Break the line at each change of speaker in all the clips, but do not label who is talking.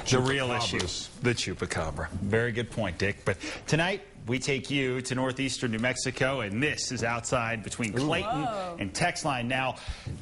The real issue, the chupacabra. Very good point, Dick. But tonight, we take you to northeastern New Mexico, and this is outside between Clayton and Texline. Now,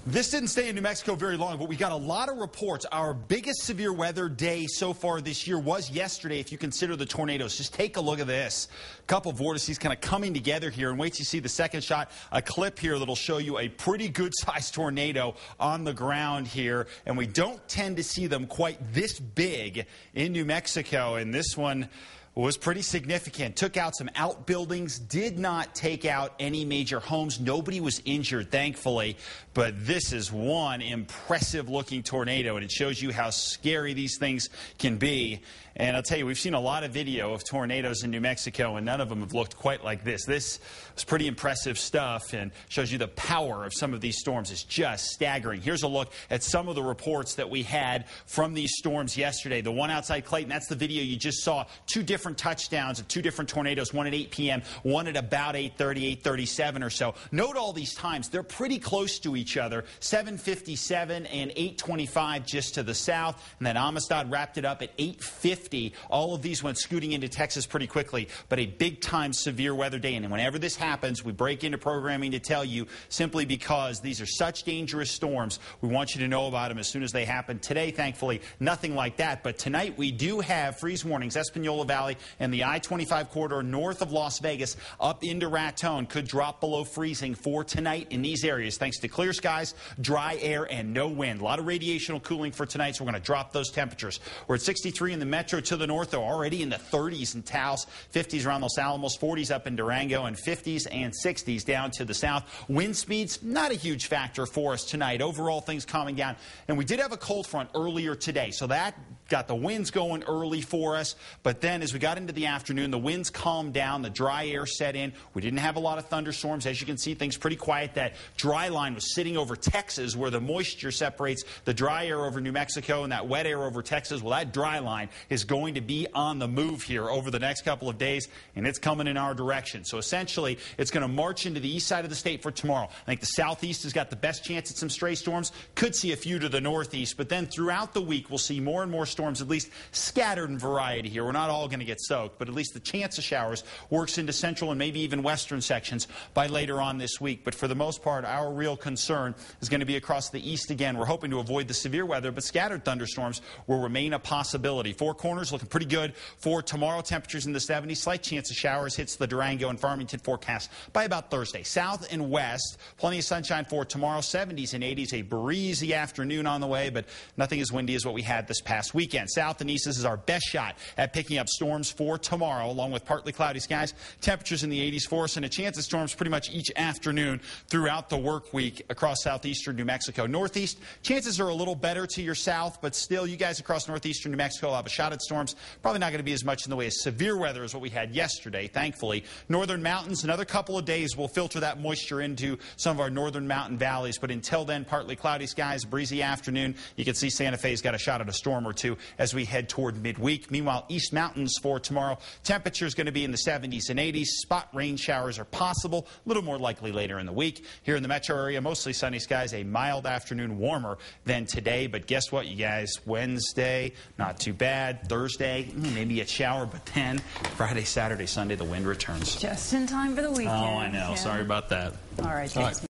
this didn't stay in New Mexico very long, but we got a lot of reports. Our biggest severe weather day so far this year was yesterday, if you consider the tornadoes. Just take a look at this. A couple of vortices kind of coming together here, and wait till you see the second shot, a clip here that'll show you a pretty good-sized tornado on the ground here, and we don't tend to see them quite this big in New Mexico, and this one was pretty significant. Took out some outbuildings, did not take out any major homes. Nobody was injured, thankfully. But this is one impressive-looking tornado, and it shows you how scary these things can be. And I'll tell you, we've seen a lot of video of tornadoes in New Mexico, and none of them have looked quite like this. This is pretty impressive stuff and shows you the power of some of these storms. It's just staggering. Here's a look at some of the reports that we had from these storms yesterday. The one outside Clayton, that's the video you just saw. Two different touchdowns of two different tornadoes, one at 8 p.m., one at about 8:30, 8:37 or so. Note all these times. They're pretty close to each other. 7:57 and 8:25 just to the south. And then Amistad wrapped it up at 8:50. All of these went scooting into Texas pretty quickly, but a big-time severe weather day. And whenever this happens, we break into programming to tell you, simply because these are such dangerous storms, we want you to know about them as soon as they happen. Today, thankfully, nothing like that. But tonight, we do have freeze warnings. Espanola Valley and the I-25 corridor north of Las Vegas up into Raton could drop below freezing for tonight in these areas, thanks to clear skies, dry air, and no wind. A lot of radiational cooling for tonight, so we're going to drop those temperatures. We're at 63 in the metro to the north, though, already in the 30s in Taos, 50s around Los Alamos, 40s up in Durango, and 50s and 60s down to the south. Wind speeds, not a huge factor for us tonight. Overall, things calming down. And we did have a cold front earlier today, so that got the winds going early for us. But then as we got into the afternoon, the winds calmed down, the dry air set in. We didn't have a lot of thunderstorms. As you can see, things pretty quiet. That dry line was sitting over Texas, where the moisture separates the dry air over New Mexico and that wet air over Texas. Well, that dry line is going to be on the move here over the next couple of days, and it's coming in our direction. So essentially, it's going to march into the east side of the state for tomorrow. I think the southeast has got the best chance at some stray storms. Could see a few to the northeast, but then throughout the week, we'll see more and more storms, at least scattered in variety here. We're not all going to get soaked, but at least the chance of showers works into central and maybe even western sections by later on this week. But for the most part, our real concern is going to be across the east again. We're hoping to avoid the severe weather, but scattered thunderstorms will remain a possibility. Four Corners looking pretty good for tomorrow. Temperatures in the 70s. Slight chance of showers hits the Durango and Farmington forecast by about Thursday. South and west, plenty of sunshine for tomorrow. 70s and 80s. A breezy afternoon on the way, but nothing as windy as what we had this past weekend. South and east, this is our best shot at picking up storms for tomorrow, along with partly cloudy skies. Temperatures in the 80s for us, and a chance of storms pretty much each afternoon throughout the work week across southeastern New Mexico. Northeast, chances are a little better to your south, but still, you guys across northeastern New Mexico will have a shot at storms. Probably not going to be as much in the way of severe weather as what we had yesterday, thankfully. Northern mountains, another couple of days will filter that moisture into some of our northern mountain valleys, but until then, partly cloudy skies, breezy afternoon. You can see Santa Fe's got a shot at a storm or two as we head toward midweek. Meanwhile, East Mountains for tomorrow, temperature is going to be in the 70s and 80s. Spot rain showers are possible, a little more likely later in the week. Here in the metro area, mostly sunny skies, a mild afternoon, warmer than today. But guess what, you guys? Wednesday, not too bad. Thursday, maybe a shower, but then Friday, Saturday, Sunday, the wind returns.
Just in time for the weekend.
Oh, I know.
Yeah.
Sorry about that.
All right, thanks.